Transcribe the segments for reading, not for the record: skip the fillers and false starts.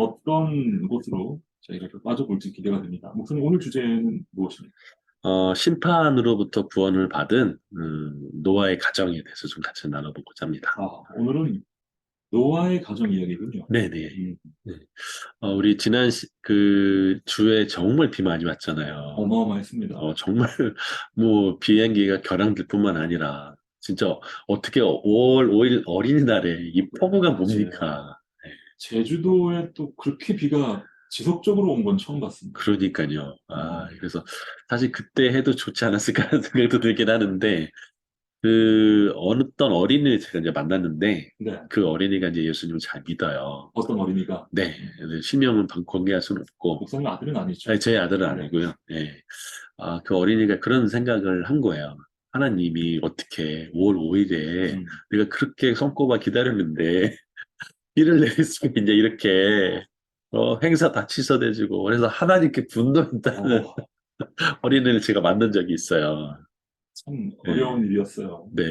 어떤 곳으로 저희가 좀 빠져볼지 기대가 됩니다. 목사님, 오늘 주제는 무엇입니까? 심판으로부터 구원을 받은 노아의 가정에 대해서 좀 같이 나눠보고자 합니다. 오늘은 노아의 가정 이야기군요. 네네. 음, 네. 우리 지난 그 주에 정말 비 많이 왔잖아요. 어마어마했습니다. 정말 뭐 비행기가 결항될 뿐만 아니라 진짜 어떻게 5월 5일 어린이날에 이 폭우가 맞아요. 뭡니까? 네, 제주도에 또 그렇게 비가 지속적으로 온 건 처음 봤습니다. 그러니까요. 어, 그래서 사실 그때 해도 좋지 않았을까 하는 생각도 들긴 하는데 어떤 어린이를 제가 이제 만났는데, 네. 그 어린이가 이제 예수님을 잘 믿어요. 어떤 어린이가? 네. 실명은 공개할 수는 없고, 목사님 아들은 아니, 아니죠? 제 아들은 네. 아니고요. 예. 그 어린이가 그런 생각을 한 거예요. 하나님이 어떻게 5월 5일에 음, 내가 그렇게 손꼽아 기다렸는데, 비를 내릴 수 있냐, 이렇게, 행사 다 취소돼지고, 그래서 하나님께 분노했다는 어, 어린이를 제가 만난 적이 있어요. 참 예. 어려운 일이었어요. 네.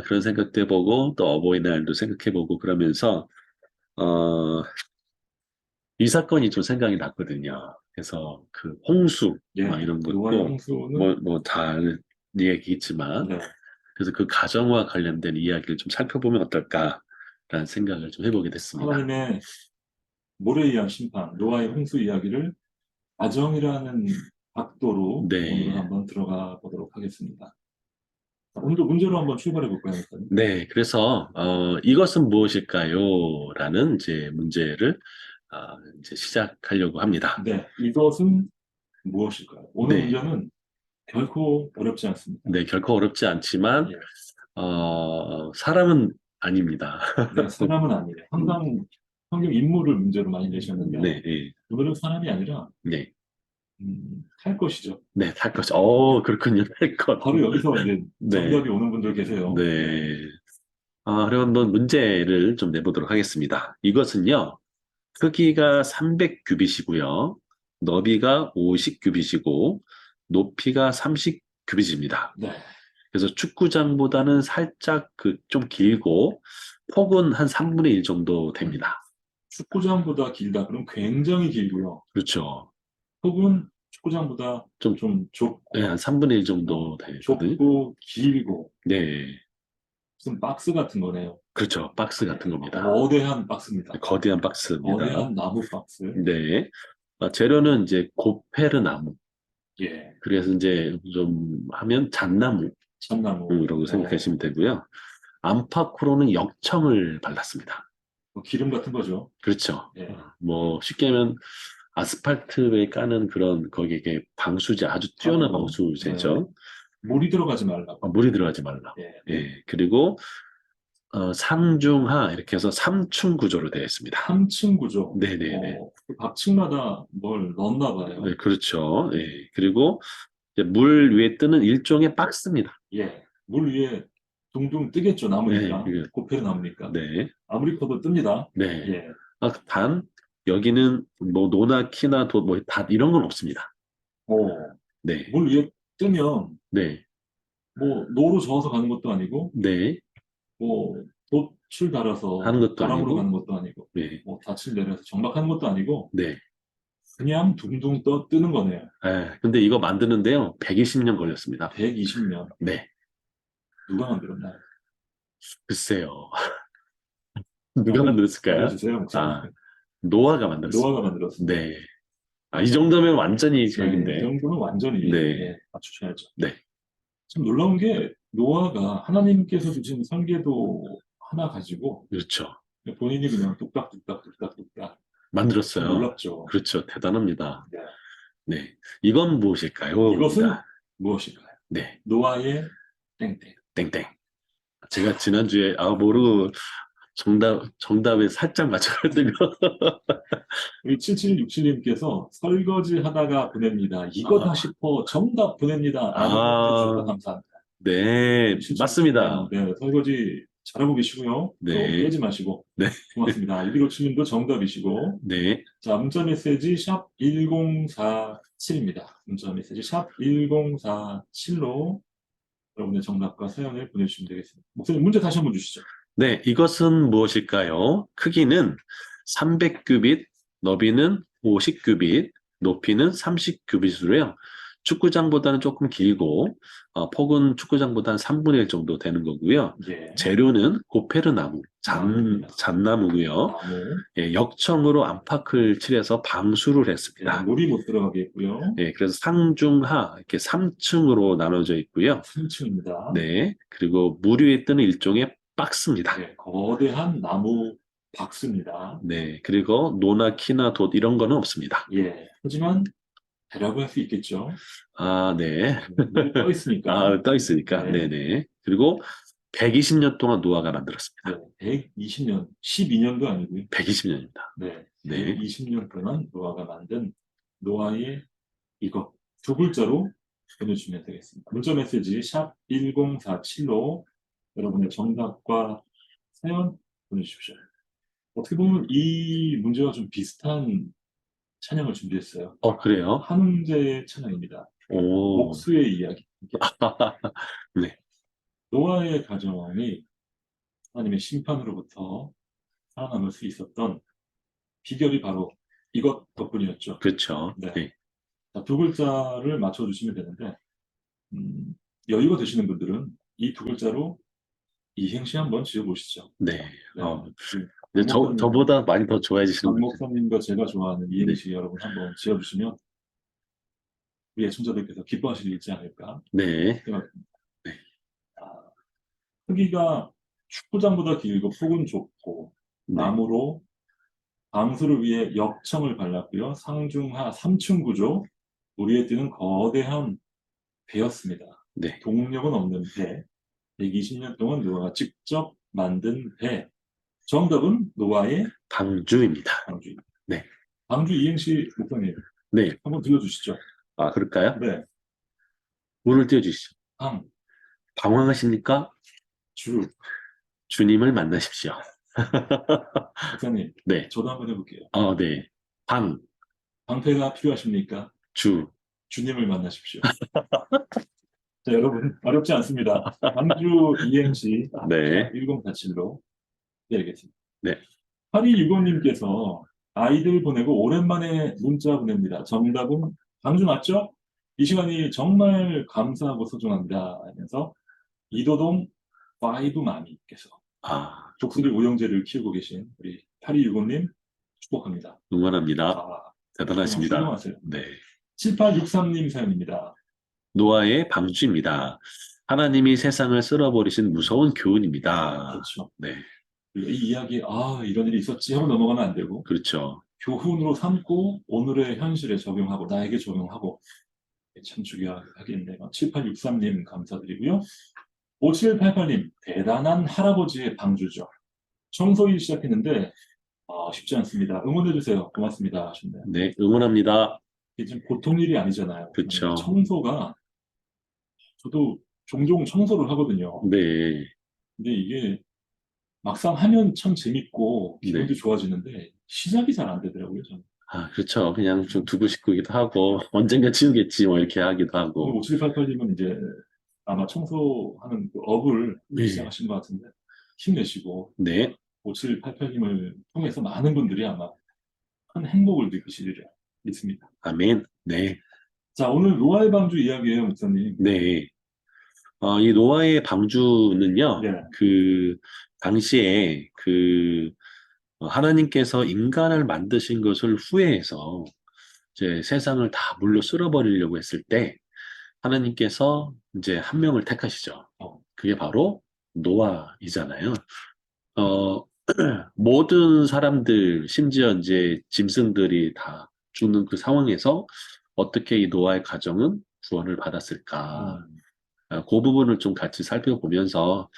그런 생각도 해보고, 또 어버이날도 생각해보고 그러면서, 어, 이 사건이 좀 생각이 났거든요. 그래서 그 홍수, 막 예, 이런 노아의 것도, 홍수는 다 아는 얘기겠지만, 네, 그래서 그 가정과 관련된 이야기를 좀 살펴보면 어떨까라는 생각을 좀 해보게 됐습니다. 하나님의 모래에 의한 심판, 노아의 홍수 이야기를 가정이라는 각도로 오늘은 네. 한번 들어가 보도록 하겠습니다. 자, 오늘도 문제로 한번 출발해 볼까요, 목사님? 네. 그래서, 이것은 무엇일까요? 라는 이제 문제를, 이제 시작하려고 합니다. 네, 이것은 무엇일까요? 오늘 네. 문제는 결코 어렵지 않습니다. 네. 결코 어렵지 않지만, 예, 사람은 아닙니다. 네, 사람은 아니에요. 항상 성경 인물을 문제로 많이 내셨는데 네, 네, 오늘은 사람이 아니라 네, 탈 것이죠. 네, 탈 것. 그렇군요. 탈 것. 바로 여기서 이제 네, 정답이 오는 분들 계세요. 네, 네. 그럼 한번 문제를 좀 내보도록 하겠습니다. 이것은요, 크기가 300규빗이고요, 너비가 50규빗이고, 높이가 30규빗입니다. 네. 그래서 축구장보다는 살짝 좀 길고, 폭은 한 3분의 1 정도 됩니다. 축구장보다 길다. 그럼 굉장히 길고요. 그렇죠. 혹은 축구장보다 좀, 좀 네, 한 좁고, 3분의 1 정도 되거든요. 좁고, 길고, 네. 무슨 박스 같은 거네요. 그렇죠. 박스 같은 겁니다. 거대한 박스입니다. 거대한 박스입니다. 거대한 나무 박스. 네. 재료는 이제 고페르나무. 예, 그래서 이제 좀 하면 참나무. 잣나무라고 생각하시면 되고요. 안팎으로는 역청을 발랐습니다. 뭐 기름 같은 거죠. 그렇죠. 예. 뭐 쉽게 하면 아스팔트에 까는 그런 거기에 방수제, 아주 뛰어난 네. 방수제죠. 물이 들어가지 말라고. 물이 들어가지 말라. 예. 예. 그리고 상중하 이렇게 해서 3층 구조로 되어 있습니다. 3층 구조. 네네네. 그 각층마다 뭘 넣었나 봐요. 네, 그렇죠. 예. 그리고 이제 물 위에 뜨는 일종의 박스입니다. 예. 물 위에 둥둥 뜨겠죠. 네, 나무니까. 고페르 나무니까. 네, 아무리 커도 뜹니다. 네. 예. 단, 여기는 뭐 노나 키나 닷 이런 건 없습니다. 오, 네, 물 위에 뜨면 네, 뭐 노로 저어서 가는 것도 아니고 네. 뭐 돛을 달아서 하는 것도 바람으로 아니고, 가는 것도 아니고 네, 뭐 닻을 내려서 정박하는 것도 아니고 네. 그냥 둥둥 떠 뜨는 거네요. 근데 이거 만드는데요, 120년 걸렸습니다. 120년. 네, 누가 만들었나요? 글쎄요. 누가 정답 만들었을까요? 알려주세요, 목사님. 노아가 만들었습니다. 노아가 만들었습니다. 네. 이 정도면 완전히 네, 이 저긴데. 정도는 완전히 네, 예, 맞추셔야죠. 네, 참 놀라운 게 노아가 하나님께서 주신 설계도 하나 가지고 그렇죠. 본인이 그냥 뚝딱뚝딱 뚝딱뚝딱 참 만들었어요. 놀랍죠. 그렇죠. 대단합니다. 네. 네. 이건 무엇일까요? 이것은 입니다. 무엇일까요? 네. 노아의 땡땡. 땡땡. 제가 지난주에, 모르고 정답에 살짝 맞췄거든요. 우리 7767님께서 설거지 하다가 보냅니다. 이거다 아, 싶어 정답 보냅니다. 라는 문자 주셔서 아, 감사합니다. 네. 7767님, 맞습니다. 네, 설거지 잘하고 계시고요. 또 네. 빼지 마시고. 네. 고맙습니다. 6157님도 정답이시고. 네. 자, 문자 메시지 샵 1047입니다. 문자 메시지 샵 1047로 여러분의 정답과 사연을 보내주시면 되겠습니다. 목사님, 문제 다시 한번 주시죠. 네. 이것은 무엇일까요? 크기는 300규빗, 너비는 50규빗, 높이는 30규빗으로요. 축구장보다는 조금 길고 폭은 축구장보다 한 3분의 1 정도 되는 거고요. 예. 재료는 고페르나무, 나무입니다. 잣나무고요. 나무. 예, 역청으로 안팎을 칠해서 방수를 예, 했습니다. 물이 못 들어가게 했고요. 예, 그래서 상중하 이렇게 3층으로 나눠져 있고요. 3층입니다. 네, 그리고 물 위에 뜨는 일종의 박스입니다. 예, 거대한 나무 박스입니다. 네, 그리고 노나 키나 돛 이런 거는 없습니다. 예, 하지만 배라고 할 수 있겠죠. 아, 네. 물이 떠 있으니까. 떠 있으니까. 네. 네네. 그리고 120년 동안 노아가 만들었습니다. 네, 120년, 12년도 아니고요. 120년입니다. 네, 네. 120년 동안 노아가 만든 노아의 이것 두 글자로 보내주시면 되겠습니다. 문자 메시지 샵 1047로 여러분의 정답과 사연 보내주십시오. 어떻게 보면 이 문제와 좀 비슷한 찬양을 준비했어요. 그래요? 한 문제의 찬양입니다. 오. 목수의 이야기. 네, 노아의 가정이 하나님의 심판으로부터 살아남을 수 있었던 비결이 바로 이것 덕분이었죠. 그렇죠. 네. 네. 자, 두 글자를 맞춰주시면 되는데, 여유가 되시는 분들은 이 두 글자로 이행시 한번 지어보시죠. 네. 네. 근데 저보다 많이 더 좋아해주시는 박 분들. 목사님과 제가 좋아하는 이행시 여러분 한번 지어주시면 우리 애청자들께서 기뻐하시지 않을까 네. 생각합니다. 네. 아, 크기가 축구장보다 길고 폭은 좁고 네. 나무로 방수를 위해 역청을 발랐고요. 상중하 3층 구조, 우리에 뜨는 거대한 배였습니다. 네. 동력은 없는 배, 120년 동안 노아가 직접 만든 배. 정답은 노아의 방주입니다. 방주입니다. 네. 방주 이행시 목사님 네. 한번 들려주시죠. 아, 그럴까요? 네, 문을 띄워주시죠. 방, 방황하십니까? 주. 주님을 만나십시오. 목사님, 네. 저도 한번 해볼게요. 네. 방, 방패가 필요하십니까? 주. 주님을 만나십시오. 자, 여러분, 어렵지 않습니다. 방주 이행시 네. 1047로 드리겠습니다. 네. 8265님께서 아이들 보내고 오랜만에 문자 보냅니다. 정답은 방주 맞죠? 이 시간이 정말 감사하고 소중합니다. 하면서 이도동 파이브마미께서 독수리 오형제를 키우고 계신 우리 8265님 축복합니다. 응원합니다. 아, 대단하십니다. 훌륭하세요. 네. 7863님 사연입니다. 노아의 방주입니다. 하나님이 세상을 쓸어버리신 무서운 교훈입니다. 그렇죠. 네. 이 이야기, 이런 일이 있었지 하고 넘어가면 안 되고, 그렇죠. 교훈으로 삼고 오늘의 현실에 적용하고 나에게 적용하고 참 중요하겠네요. 7863님 감사드리고요. 5788님 대단한 할아버지의 방주죠. 청소일 시작했는데 쉽지 않습니다. 응원해주세요. 고맙습니다. 하셨네요. 네, 응원합니다. 이게 지금 보통 일이 아니잖아요. 그렇죠. 청소가 저도 종종 청소를 하거든요. 네. 근데 이게 막상 하면 참 재밌고 기분도 네. 좋아지는데 시작이 잘 안 되더라고요. 저는. 그렇죠. 그냥 좀 두고 싶기도 하고 언젠가 치우겠지 뭐 이렇게 하기도 하고. 5788님은 이제 아마 청소하는 그 업을 네. 시작하신 것 같은데 힘내시고 네. 5788님을 통해서 많은 분들이 아마 큰 행복을 느끼시리라 믿습니다. 아멘. 네. 자, 오늘 노아의 방주 이야기예요, 목사님. 네. 이 노아의 방주는요, 네. 그 당시에 하나님께서 인간을 만드신 것을 후회해서 이제 세상을 다 물로 쓸어버리려고 했을 때 하나님께서 이제 한 명을 택하시죠. 그게 바로 노아이잖아요. 어, 모든 사람들, 심지어 이제 짐승들이 다 죽는 그 상황에서 어떻게 이 노아의 가정은 구원을 받았을까? 그 부분을 좀 같이 살펴보면서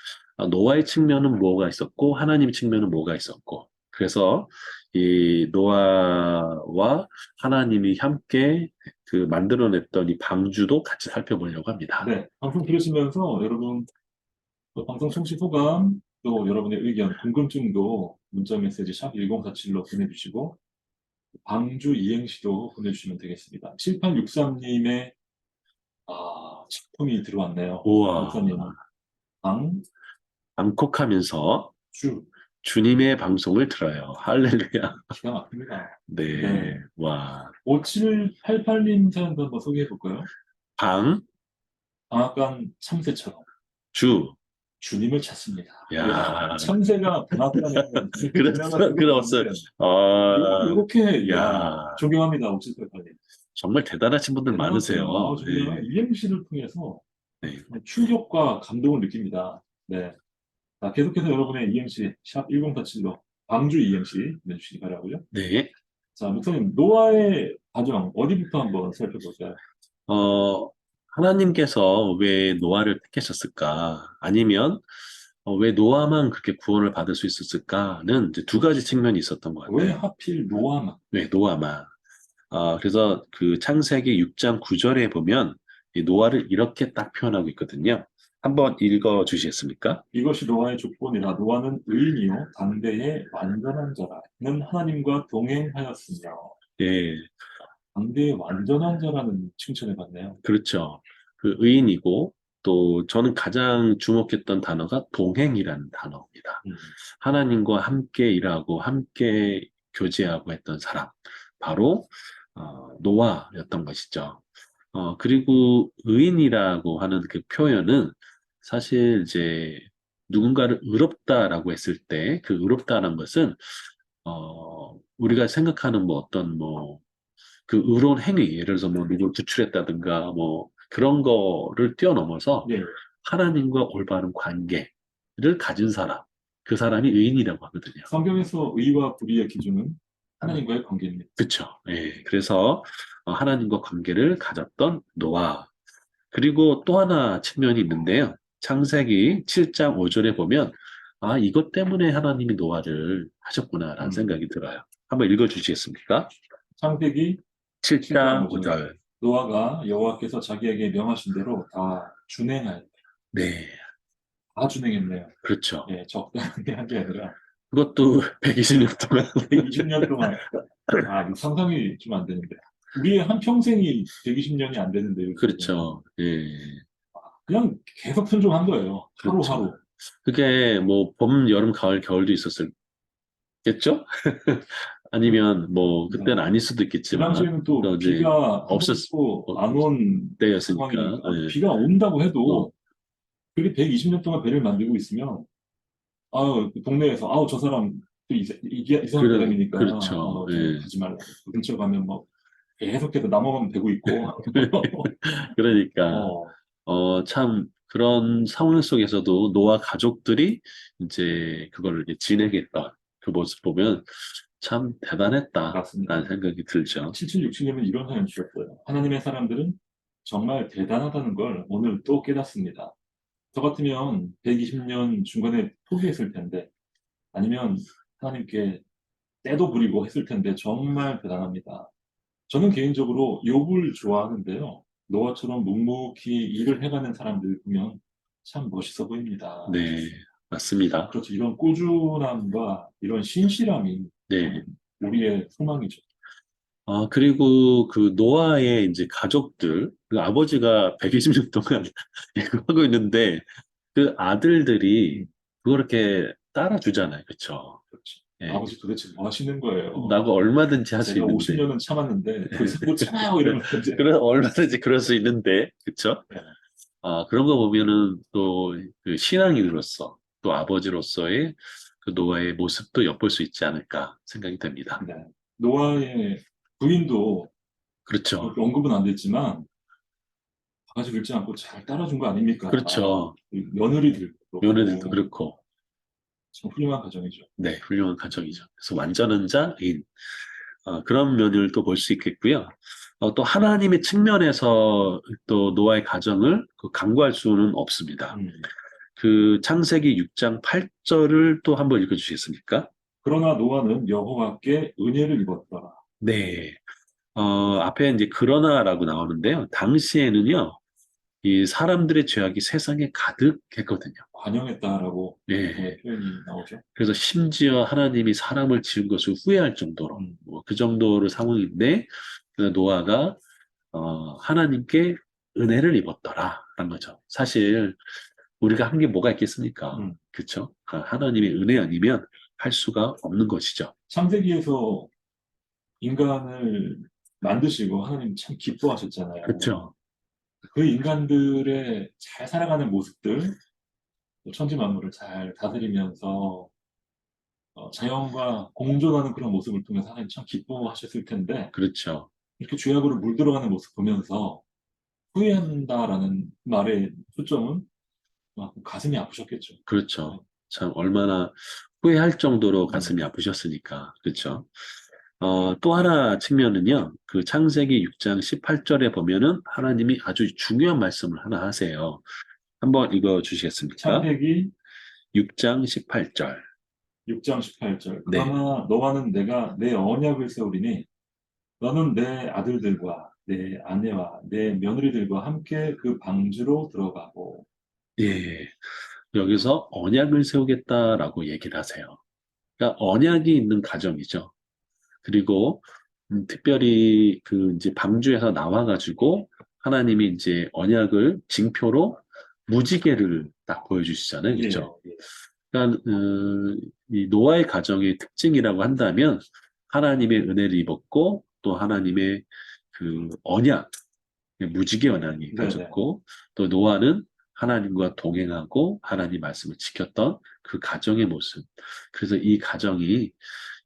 노아의 측면은 뭐가 있었고 하나님 측면은 뭐가 있었고 그래서 이 노아와 하나님이 함께 만들어냈던 이 방주도 같이 살펴보려고 합니다. 네, 방송 들으시면서 여러분 또 방송 청취 소감 또 여러분의 의견, 궁금증도 문자 메시지 샵 1047로 보내주시고 방주 이행시도 보내주시면 되겠습니다. 7863님의 작품이 들어왔네요. 우와. 목사님, 방, 방콕하면서 주, 주님의 방송을 들어요. 할렐루야. 기가 막힙니다. 네. 네. 와. 5788님 사연도 한번 소개해 볼까요? 방, 방앗간 참새처럼 주. 주님을 찾습니다. 야. 참새가 방앗간에 그렇어. 아, 이렇게 야. 존경합니다. 5788님. 정말 대단하신 분들 대단하세요. 많으세요. 정말 네. 이행시를 통해서 네. 충격과 감동을 느낍니다. 네. 자, 계속해서 여러분의 이행시 샵 1047로 광주 이행시 내주시기 바라고요. 네. 자, 목사님 노아의 가정 어디부터 한번 살펴볼까요? 어, 하나님께서 왜 노아를 택하셨을까? 아니면 왜 노아만 그렇게 구원을 받을 수 있었을까는 이제 두 가지 측면이 있었던 것 왜 같아요. 하필 노아만? 왜 노아만? 그래서 그 창세기 6장 9절에 보면 이 노아를 이렇게 딱 표현하고 있거든요. 한번 읽어 주시겠습니까? 이것이 노아의 조건이라 노아는 의인이요 당대의 완전한 자라는 하나님과 동행하였으며 네, 당대의 완전한 자라는 칭찬을 받네요. 그렇죠. 그 의인이고 또 저는 가장 주목했던 단어가 동행이라는 단어입니다. 음, 하나님과 함께 일하고 함께 교제하고 했던 사람, 바로 노아였던 것이죠. 그리고 의인이라고 하는 그 표현은 사실 이제 누군가를 의롭다라고 했을 때 그 의롭다는 것은 우리가 생각하는 뭐 어떤 뭐 그 의로운 행위, 예를 들어서 뭐 누구를 구출했다든가 뭐 그런 거를 뛰어넘어서 예, 하나님과 올바른 관계를 가진 사람, 그 사람이 의인이라고 하거든요. 성경에서 의와 불의의 기준은 하나님과의 관계입니다. 그렇죠. 예, 그래서 하나님과 관계를 가졌던 노아. 그리고 또 하나 측면이 있는데요. 창세기 7장 5절에 보면 이것 때문에 하나님이 노아를 하셨구나라는 음, 생각이 들어요. 한번 읽어 주시겠습니까? 창세기 7장 7장 5절 5절. 노아가 여호와께서 자기에게 명하신 대로 다 준행하였다. 네, 다 준행했네요. 그렇죠. 예, 적당히 한 게 아니라 그것도 120년 동안. 120년 동안 이거 상상이 좀 안 되는데 우리의 한 평생이 120년이 안 되는데 그렇죠. 예, 그냥 계속 순종한 거예요. 그렇죠. 하루하루. 그게 뭐 봄, 여름, 가을, 겨울도 있었겠죠? 아니면 뭐 네. 그때는 아닐 수도 그 있겠지만 당시에는 또 또 이제 비가 하도 없었 없고 어, 안 온 때였으니까. 상황이니까 예. 비가 온다고 어, 해도 그게 120년 동안 배를 만들고 있으면 그 동네에서 저 사람 또 이상한 사람이니까 그렇죠. 저 예. 가지 말라. 그 근처 가면 뭐 계속해서 나무만 베고 있고 그러니까 어, 참 그런 상황 속에서도 노아 가족들이 이제 그걸 이제 지내겠다 그 모습 보면 참 맞습니다. 대단했다라는 생각이 들죠. 7767님은 이런 사연 주셨어요. 하나님의 사람들은 정말 대단하다는 걸 오늘 또 깨닫습니다. 저 같으면 120년 중간에 포기했을 텐데, 아니면 하나님께 때도 부리고 했을 텐데, 정말 대단합니다. 저는 개인적으로 욥을 좋아하는데요. 노아처럼 묵묵히 일을 해가는 사람들 보면 참 멋있어 보입니다. 네, 맞습니다. 그렇죠. 이런 꾸준함과 이런 신실함이 네. 우리의 소망이죠. 그리고 그 노아의 이제 가족들, 그 아버지가 120년 동안 이거 하고 있는데 그 아들들이 그걸 이렇게 따라주잖아요. 그쵸? 그렇죠. 예. 아버지 도대체 뭐 하시는 거예요? 나도 얼마든지 할 수 제가 있는데. 50년은 참았는데 더 이상 못 참아요 이러면 이제 그래, 얼마든지 그럴 수 있는데. 그쵸? 네, 그런 거 보면은 또 그 신앙인으로서 또 아버지로서의 그 노아의 모습도 엿볼 수 있지 않을까 생각이 됩니다. 네. 노아의 부인도 그렇죠. 그렇게 언급은 안 됐지만 바가지 긁지 않고 잘 따라준 거 아닙니까? 그렇죠. 며느리들도 며느리들도 그렇고 그렇고. 참 훌륭한 가정이죠. 네, 훌륭한 가정이죠. 그래서 완전한 자인 그런 면을 또 볼 수 있겠고요. 또 하나님의 측면에서 또 노아의 가정을 간구할 수는 없습니다. 음. 그 창세기 6장 8절을 또 한번 읽어주시겠습니까? 그러나 노아는 여호와께 은혜를 입었더라. 네. 앞에 이제 그러나라고 나오는데요. 당시에는요, 이 사람들의 죄악이 세상에 가득했거든요. 관영했다라고 네. 표현이 나오죠. 그래서 심지어 하나님이 사람을 지은 것을 후회할 정도로, 음. 그 정도로 상황인데, 그 노아가, 하나님께 은혜를 입었더라라는 거죠. 사실, 우리가 한 게 뭐가 있겠습니까? 음. 그쵸? 하나님의 은혜 아니면 할 수가 없는 것이죠. 창세기에서 인간을 만드시고 하나님 참 기뻐하셨잖아요. 그렇죠. 그 인간들의 잘 살아가는 모습들, 또 천지 만물을 잘 다스리면서 자연과 공존하는 그런 모습을 통해서 하나님 참 기뻐하셨을 텐데 그렇죠. 이렇게 죄악으로 물들어가는 모습 보면서 후회한다라는 말의 초점은 가슴이 아프셨겠죠. 네. 그렇죠. 참 얼마나 후회할 정도로 음, 가슴이 아프셨으니까. 그렇죠. 또 하나 측면은요. 그 창세기 6장 18절에 보면은 하나님이 아주 중요한 말씀을 하나 하세요. 한번 읽어 주시겠습니까? 창세기 6장 18절. 6장 18절. 네. 그러나 너와는 내가 내 언약을 세우리니 너는 내 아들들과 내 아내와 내 며느리들과 함께 그 방주로 들어가고. 예. 여기서 언약을 세우겠다라고 얘기를 하세요. 그러니까 언약이 있는 가정이죠. 그리고 특별히 그 이제 방주에서 나와가지고 하나님이 이제 언약을 징표로 무지개를 딱 보여주시잖아요. 예, 그렇죠? 예. 그러니까 이 노아의 가정의 특징이라고 한다면 하나님의 은혜를 입었고 또 하나님의 그 언약, 무지개 언약이 네네. 가졌고 또 노아는 하나님과 동행하고 하나님 말씀을 지켰던 그 가정의 모습. 그래서 이 가정이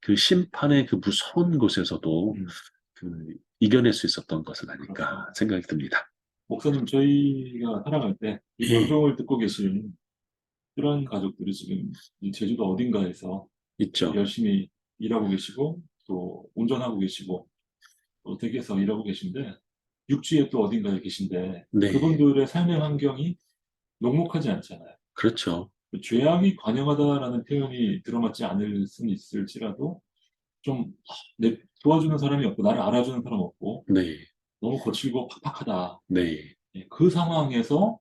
그 심판의 그 무서운 곳에서도 음, 그 이겨낼 수 있었던 것은 아닐까 그렇습니다. 생각이 듭니다. 목사님, 저희가 살아갈 때 이 예, 방송을 듣고 계신 그런 가족들이 지금 이 제주도 어딘가에서 있죠. 열심히 일하고 계시고 또 운전하고 계시고 또 댁에서 일하고 계신데 육지에 또 어딘가에 계신데 네, 그분들의 삶의 환경이 녹록하지 않잖아요. 그렇죠. 죄악이 관영하다라는 표현이 들어맞지 않을 수는 있을지라도 좀 도와주는 사람이 없고 나를 알아주는 사람 없고 네, 너무 거칠고 팍팍하다. 네, 예, 그 상황에서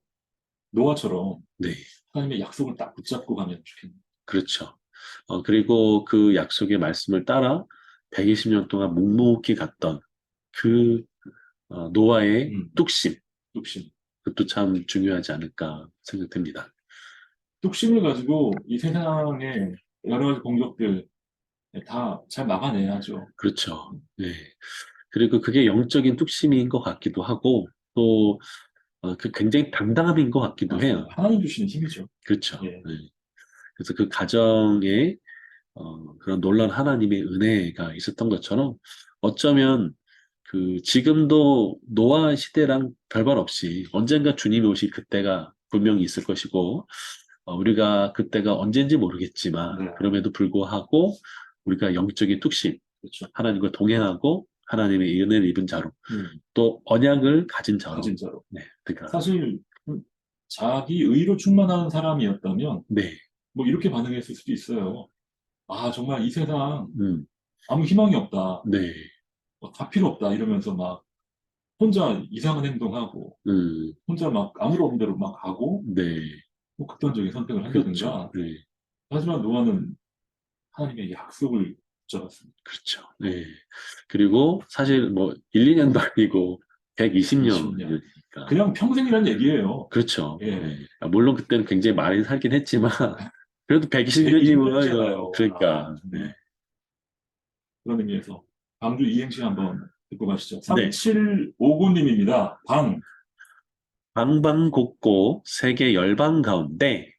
노아처럼 네, 하나님의 약속을 딱 붙잡고 가면 좋겠네요. 그렇죠. 그리고 그 약속의 말씀을 따라 120년 동안 묵묵히 갔던 그 노아의 음, 뚝심, 뚝심. 그것도 참 중요하지 않을까 생각됩니다. 뚝심을 가지고 이 세상의 여러 가지 공격들 다 잘 막아내야죠. 그렇죠. 네. 그리고 그게 영적인 뚝심인 것 같기도 하고, 또, 그 굉장히 당당함인 것 같기도 맞습니다. 해요. 하나님 주시는 힘이죠. 그렇죠. 예, 네. 그래서 그 가정에, 그런 놀라운 하나님의 은혜가 있었던 것처럼, 어쩌면, 그, 지금도 노아 시대랑 별반 없이 언젠가 주님이 오실 그때가 분명히 있을 것이고, 우리가 그때가 언젠지 모르겠지만, 네, 그럼에도 불구하고, 우리가 영적인 뚝심, 그렇죠. 하나님과 동행하고, 하나님의 은혜를 입은 자로, 음, 또 언약을 가진 자로, 가진 자로. 네, 그러니까, 사실 자기 의로 충만한 사람이었다면 네, 뭐 이렇게 반응했을 수도 있어요. 아, 정말 이 세상 음, 아무 희망이 없다. 네, 다 필요 없다. 이러면서 막 혼자 이상한 행동하고 음, 혼자 막 아무도 없는 대로 막 가고 네, 뭐 극단적인 선택을 그렇죠, 한다든가. 네, 하지만 노아는 하나님의 약속을 붙잡았습니다. 그렇죠, 네. 그리고 사실 뭐 1, 2년도 아니고 20년. 120년이니까, 그냥 평생이란 얘기예요. 그렇죠, 예. 네. 물론 그때는 굉장히 많이 살긴 했지만, 그래도 120년이면, 120년이잖아요. 그러니까, 네, 그런 의미에서 방주 이행시 한번 듣고 가시죠. 네. 3759님입니다. 방방곡곡 세계 열방 가운데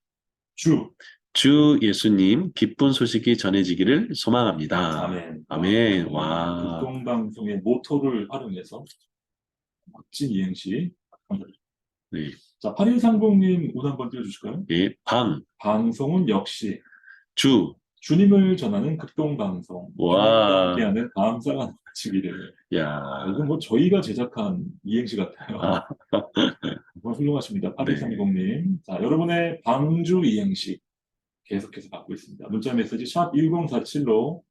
주. 주 예수님 기쁜 소식이 전해지기를 소망합니다. 아멘. 와, 아멘. 정말 와, 극동방송의 모토를 활용해서 멋진 이행시. 감사드립니다. 네. 자, 8130님 오늘 한번 띄워주실까요? 예, 방, 방송은 역시 주, 주님을 전하는 극동방송. 주님과 와, 함께하는 감사가 넘치기를. 이건 야, 뭐 저희가 제작한 이행시 같아요. 아, 정말 훌륭하십니다. 네. 8130님. 자, 여러분의 방주 이행시 계속해서 받고 있습니다. 문자 메시지 샵 1047로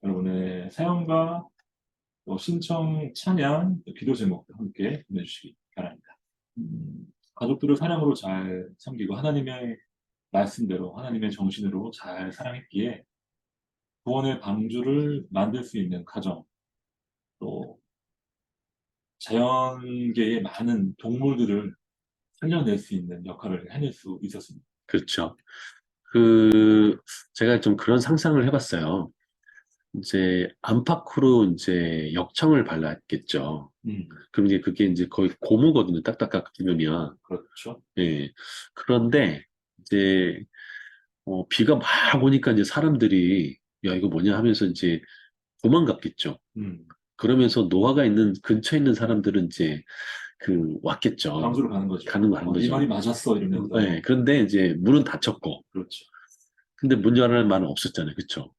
여러분의 사연과 또 신청, 찬양, 또 기도 제목도 함께 보내주시기 바랍니다. 가족들을 사랑으로 잘 섬기고 하나님의 말씀대로 하나님의 정신으로 잘 사랑했기에 구원의 방주를 만들 수 있는 가정, 또 자연계의 많은 동물들을 살려낼 수 있는 역할을 해낼 수 있었습니다. 그렇죠. 제가 좀 그런 상상을 해봤어요. 이제 안팎으로 이제 역청을 발랐겠죠. 음, 그럼 이제 그게 이제 거의 고무거든요. 딱딱딱 뜯으면. 그렇죠. 예. 그런데 이제 비가 막 오니까 이제 사람들이 야 이거 뭐냐 하면서 이제 도망갔겠죠. 음, 그러면서 노화가 있는 근처에 있는 사람들은 이제 왔겠죠. 방주로 가는 거죠. 가는 네 말이 거죠. 맞았어 예. 이러면서. 그런데 이제 문은 닫혔고, 그렇죠. 근데 문 열할 만은 없었잖아요. 그렇죠.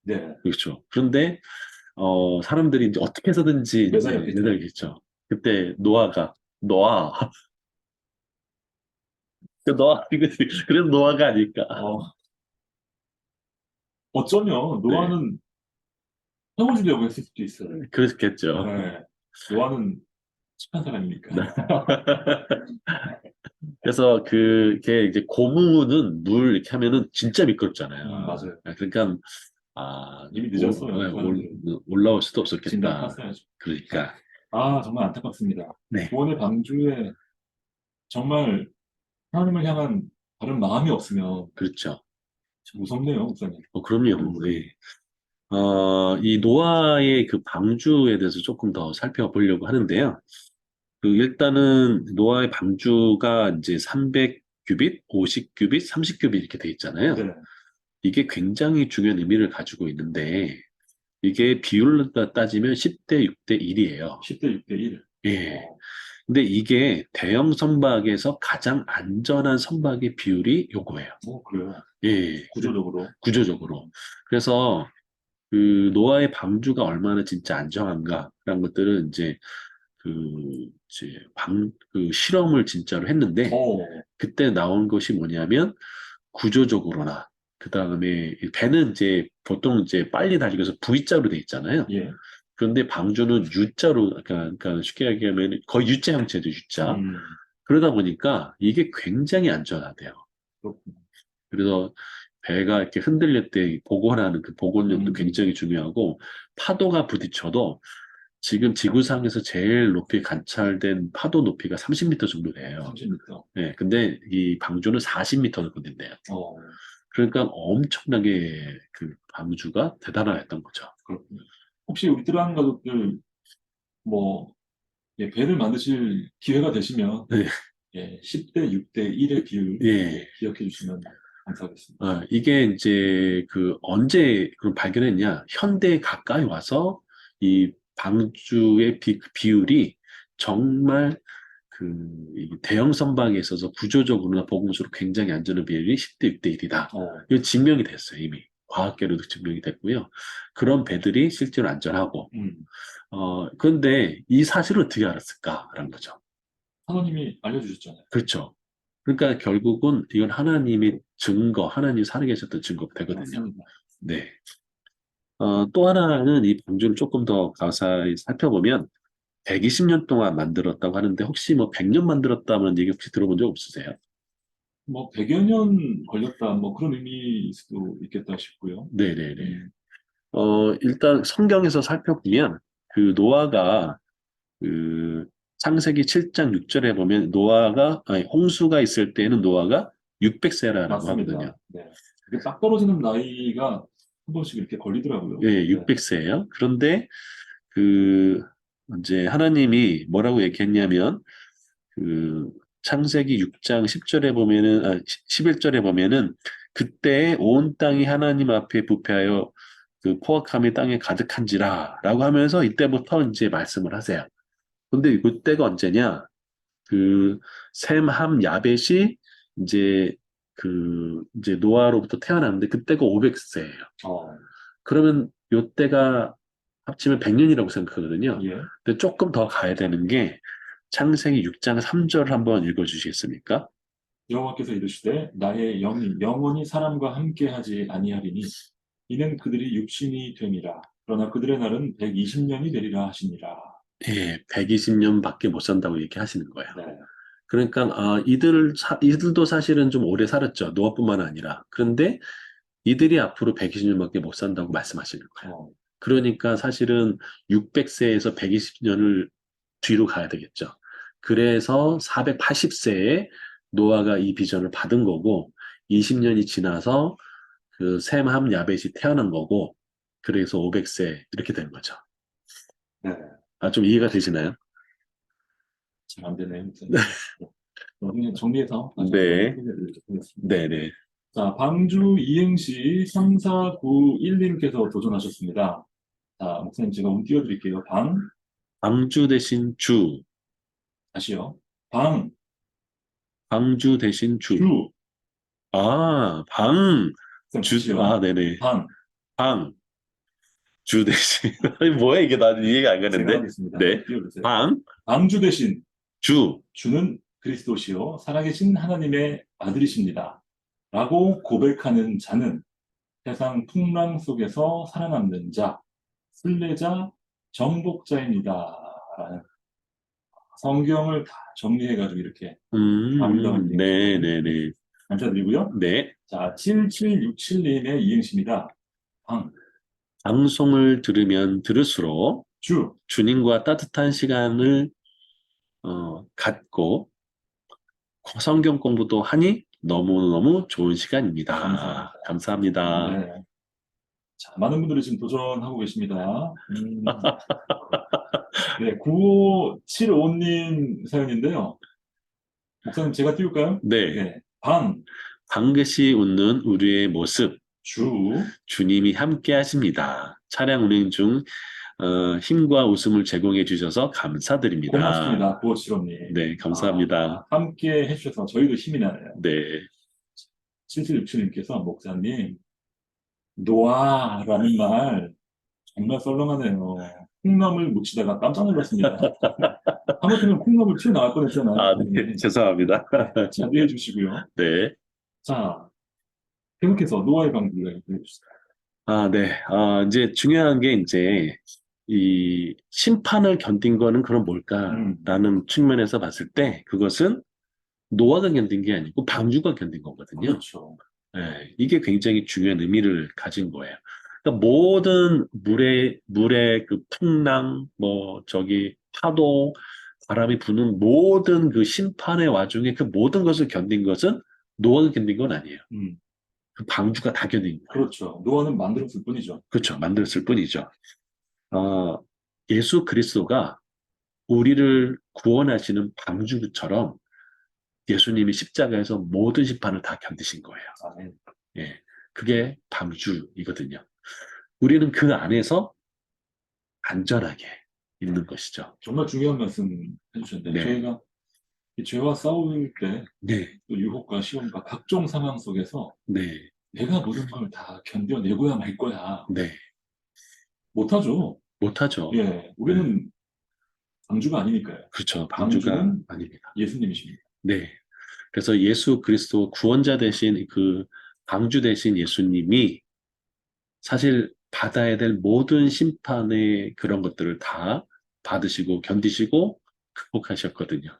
네, 그렇죠. 그런데 사람들이 이제 어떻게 해서든지 이제 매달렸겠죠. 매달리겠죠. 그때 노아, 그래서 노아가 아닐까. 어, 어쩌면 네, 노아는 헤어지려고 했을 수도 있어요. 그랬겠죠. 네, 노아는 착한 사람이니까. 네. 그래서 그게 이제 고무는 물 이렇게 하면은 진짜 미끄럽잖아요. 맞아요. 그러니까 이미 늦었어요. 사람들은 올라올 수도 진작 없었겠다. 탔어야죠. 그러니까 아, 정말 안타깝습니다. 네, 구원의 방주에 정말 하나님을 향한 다른 마음이 없으면 그렇죠. 참 무섭네요, 목사님. 그럼요. 네. 이 노아의 그 방주에 대해서 조금 더 살펴보려고 하는데요. 일단은 노아의 방주가 이제 300규빗, 50규빗, 30규빗 이렇게 돼 있잖아요. 네, 이게 굉장히 중요한 의미를 가지고 있는데 이게 비율로 따지면 10대 6대 1이에요. 10대 6대 1. 예. 근데 이게 대형 선박에서 가장 안전한 선박의 비율이 요거예요. 그래요. 예. 구조적으로. 구조적으로. 그래서 노아의 방주가 얼마나 진짜 안정한가라는 것들은 실험을 진짜로 했는데, 어, 그때 나온 것이 뭐냐면, 구조적으로나, 그 다음에 배는 이제 보통 이제 빨리 달리면서 V자로 돼 있잖아요. 예. 그런데 방주는 U자로, 그러니까 쉽게 얘기하면 거의 U자 형태죠, U자. 음, 그러다 보니까 이게 굉장히 안전하대요. 그렇군요. 그래서 배가 이렇게 흔들릴 때 복원하는 그 복원력도 음, 굉장히 중요하고 파도가 부딪혀도 지금 지구상에서 제일 높이 관찰된 파도 높이가 30m 정도 돼요. 30m. 네, 근데 이 방주는 40m 정도 된대요. 어, 그러니까 엄청나게 그 방주가 대단했던 거죠. 그렇군요. 혹시 우리 뜨라는 가족들, 뭐, 예, 배를 만드실 기회가 되시면, 네, 예, 10대 6대 1의 비율, 예. 예, 기억해 주시면 감사하겠습니다. 이게 이제 언제 그걸 발견했냐? 현대에 가까이 와서 이 방주의 비율이 정말 이 대형 선박에 있어서 구조적으로나 보건수로 굉장히 안전한 비율이 10대 6대 1이다. 어, 이거 증명이 됐어요, 이미. 과학계로도 증명이 됐고요. 그런 배들이 실제로 안전하고, 음, 그런데 이 사실을 어떻게 알았을까라는 거죠. 하나님이 알려주셨잖아요. 그렇죠. 그러니까 결국은 이건 하나님의 증거, 하나님이 살아계셨던 증거가 되거든요. 맞습니다. 네. 또 하나는 이 방주를 조금 더 가사히 살펴보면 120년 동안 만들었다고 하는데 혹시 뭐 100년 만들었다는 얘기 혹시 들어본 적 없으세요? 뭐, 100여 년 걸렸다, 뭐, 그런 의미일 수도 있겠다 싶고요. 네네네. 음, 일단 성경에서 살펴보면 노아가 창세기 7장 6절에 보면 아니, 홍수가 있을 때는 노아가 600세라고 하거든요. 맞습니다. 네. 이게 딱 떨어지는 나이가 한 번씩 이렇게 걸리더라고요. 예, 네. 600세예요. 그런데 그 이제 하나님이 뭐라고 얘기했냐면 그 창세기 6장 10절에 보면은 11절에 보면은 그때 온 땅이 하나님 앞에 부패하여 포악함이 땅에 가득한지라라고 하면서 이때부터 이제 말씀을 하세요. 근데 그때가 언제냐? 셈, 함, 야벳이 이제 이제 노아로부터 태어났는데 그때가 500세예요. 어, 그러면 요때가 합치면 100년이라고 생각하거든요. 예. 근데 조금 더 가야 되는 게 창세기 6장 3절 한번 읽어주시겠습니까? 여호와께서 이르시되 나의 영이 영원히 사람과 함께하지 아니하리니 이는 그들이 육신이 됨이라. 그러나 그들의 날은 120년이 되리라 하시니라. 예, 120년밖에 못 산다고 얘기하시는 거예요. 네. 그러니까 이들도 사실은 좀 오래 살았죠. 노아뿐만 아니라. 그런데 이들이 앞으로 120년밖에 못 산다고 말씀하시는 거예요. 어, 그러니까 사실은 600세에서 120년을 뒤로 가야 되겠죠. 그래서 480세에 노아가 이 비전을 받은 거고, 20년이 지나서 그 셈, 함, 야벳이 태어난 거고, 그래서 500세 이렇게 된 거죠. 네. 아, 좀 이해가 되시나요? 잘 안 되네요. 그냥 정리해서 다시 한번 네, 소개해드리도록 하겠습니다. 네, 네. 자, 방주 이행시 3491님께서 도전하셨습니다. 자, 목사님 제가 운 띄워드릴게요. 방주 대신 주, 다시요. 방, 방주 대신 주. 주, 아, 목사님 주, 다시요. 네네. 방, 방, 주 대신. 아니, 뭐야, 이게 나는 이해가 안 제가 가는데? 하겠습니다. 네. 띄워주세요. 방, 방주 대신 주, 주는 그리스도시요 살아계신 하나님의 아들이십니다. 라고 고백하는 자는 세상 풍랑 속에서 살아남는 자, 순례자, 정복자입니다. 라는 성경을 다 정리해가지고 이렇게 아름다운 네, 이행시 네, 네. 감사드리고요. 네. 자, 7767님의 이행시입니다. 방, 방송을 들으면 들을수록 주, 주님과 따뜻한 시간을 갖고 성경 공부도 하니 너무너무 좋은 시간입니다. 감사합니다. 감사합니다. 네. 자, 많은 분들이 지금 도전하고 계십니다. 네, 9575님 사연인데요. 목사님, 제가 띄울까요? 네. 네. 방, 방긋이 웃는 우리의 모습, 주, 주님이 함께 하십니다. 차량 운행 중 힘과 웃음을 제공해 주셔서 감사드립니다. 고맙습니다. 9575님. 네, 감사합니다. 함께 해주셔서 저희도 힘이 나네요. 네. 7767님께서 목사님, 노아라는 말 정말 썰렁하네요. 콩나물 묻히다가 깜짝 놀랐습니다. 하마터면 콩나물 튀어나갈 뻔했잖아요. 아, 네, 죄송합니다. 자제해 주시고요. 네. 자, 계속해서 노아의 방법을 해주세요. 아, 네. 이제 중요한 게 이제 이 심판을 견딘 거는 그럼 뭘까라는 측면에서 봤을 때 그것은 노아가 견딘 게 아니고 방주가 견딘 거거든요. 그렇죠. 네, 이게 굉장히 중요한 의미를 가진 거예요. 그러니까 모든 물의 그 풍랑, 뭐 저기 파도, 바람이 부는 모든 그 심판의 와중에 그 모든 것을 견딘 것은 노아가 견딘 건 아니에요. 음, 그 방주가 다 견딘 거예요. 그렇죠. 노아는 만들었을 뿐이죠. 그렇죠. 만들었을 뿐이죠. 어, 예수 그리스도가 우리를 구원하시는 방주처럼 예수님이 십자가에서 모든 심판을 다 견디신 거예요. 아멘. 예, 그게 방주이거든요. 우리는 그 안에서 안전하게 있는 것이죠. 정말 중요한 말씀 해주셨는데, 네. 저희가 이 죄와 싸울 때, 네, 또 유혹과 시험과 각종 상황 속에서 네, 내가 모든 걸 다 견뎌내고야 말 거야. 네. 못하죠. 못하죠. 예, 우리는 방주가 아니니까요. 그렇죠. 방주가 방주는 아닙니다. 예수님이십니다. 네. 그래서 예수 그리스도 구원자 대신 그 방주 대신 예수님이 사실 받아야 될 모든 심판의 그런 것들을 다 받으시고 견디시고 극복하셨거든요.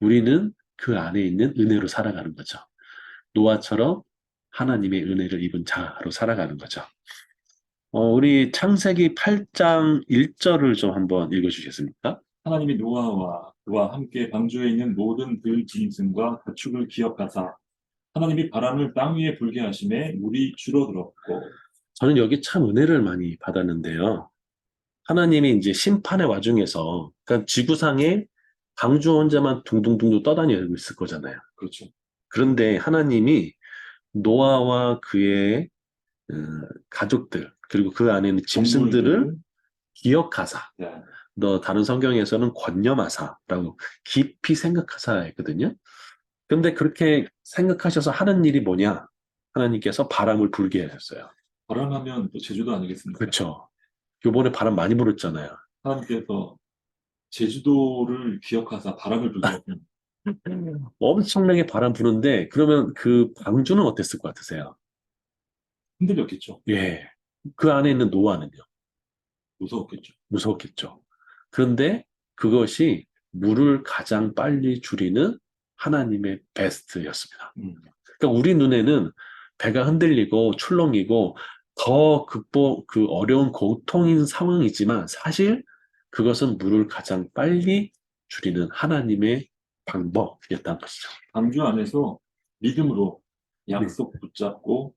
우리는 그 안에 있는 은혜로 살아가는 거죠. 노아처럼 하나님의 은혜를 입은 자로 살아가는 거죠. 우리 창세기 8장 1절을 좀 한번 읽어주시겠습니까? 하나님이 노아와 그와 함께 방주에 있는 모든 들짐승과 가축을 기억하사 하나님이 바람을 땅 위에 불게 하심에 물이 줄어들었고. 저는 여기 참 은혜를 많이 받았는데요. 하나님이 이제 심판의 와중에서, 그러니까 지구상에 방주 혼자만 둥둥둥 떠다니고 있을 거잖아요. 그렇죠. 그런데 하나님이 노아와 그의 가족들, 그리고 그 안에 있는 짐승들을 동물들, 기억하사, 네. 다른 성경에서는 권념하사라고 깊이 생각하사 했거든요. 근데 그렇게 생각하셔서 하는 일이 뭐냐? 하나님께서 바람을 불게 하셨어요. 바람하면 또 제주도 아니겠습니까? 그렇죠. 요번에 바람 많이 불었잖아요. 하나님께서 제주도를 기억하사 바람을 불게 하셨군요. 엄청나게 바람 부는데 그러면 그 방주는 어땠을 것 같으세요? 흔들렸겠죠. 예. 그 안에 있는 노아는요. 무서웠겠죠. 무서웠겠죠. 그런데 그것이 물을 가장 빨리 줄이는 하나님의 베스트였습니다. 그러니까 우리 눈에는 배가 흔들리고 출렁이고 더 그 어려운 고통인 상황이지만 사실 그것은 물을 가장 빨리 줄이는 하나님의 방법이었다는 것이죠. 방주 안에서 믿음으로 약속 붙잡고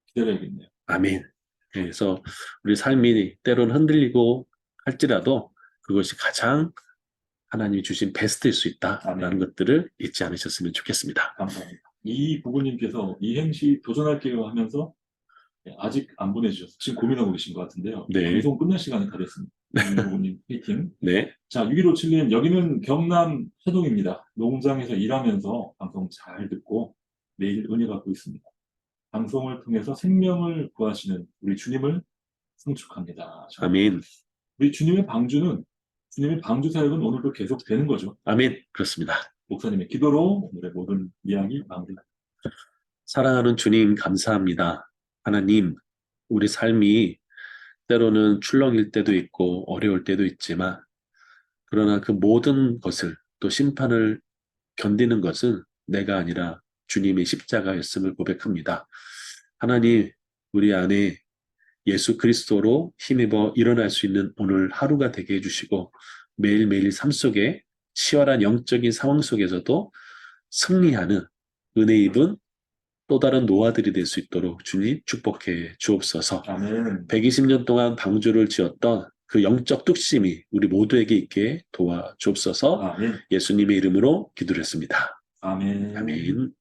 기다려야겠네요. 아멘. 그래서 우리 삶이 때로는 흔들리고 할지라도 그것이 가장 하나님이 주신 베스트일 수 있다라는 아멘. 것들을 잊지 않으셨으면 좋겠습니다. 감사합니다. 이 부부님께서 이행시 도전할게요 하면서 아직 안 보내주셨어요. 지금 고민하고 계신 것 같은데요. 네. 방송 끝날 시간이 다 됐습니다. 이 부부님 화이팅. 네. 자, 6157님, 여기는 경남 화동입니다. 농장에서 일하면서 방송 잘 듣고 매일 은혜 받고 있습니다. 방송을 통해서 생명을 구하시는 우리 주님을 성축합니다. 아멘. 우리 주님의 방주 사역은 오늘도 계속 되는 거죠. 아멘. 그렇습니다. 목사님의 기도로 오늘의 모든 이야기 마무리. 사랑하는 주님, 감사합니다. 하나님, 우리 삶이 때로는 출렁일 때도 있고 어려울 때도 있지만, 그러나 그 모든 것을 또 심판을 견디는 것은 내가 아니라 주님의 십자가였음을 고백합니다. 하나님, 우리 안에 예수 그리스도로 힘입어 일어날 수 있는 오늘 하루가 되게 해주시고 매일매일 삶 속에 치열한 영적인 상황 속에서도 승리하는 은혜 입은 또 다른 노아들이 될 수 있도록 주님 축복해 주옵소서. 아멘. 120년 동안 방주를 지었던 그 영적 뚝심이 우리 모두에게 있게 도와 주옵소서. 아멘. 예수님의 이름으로 기도를 했습니다. 아멘. 아멘.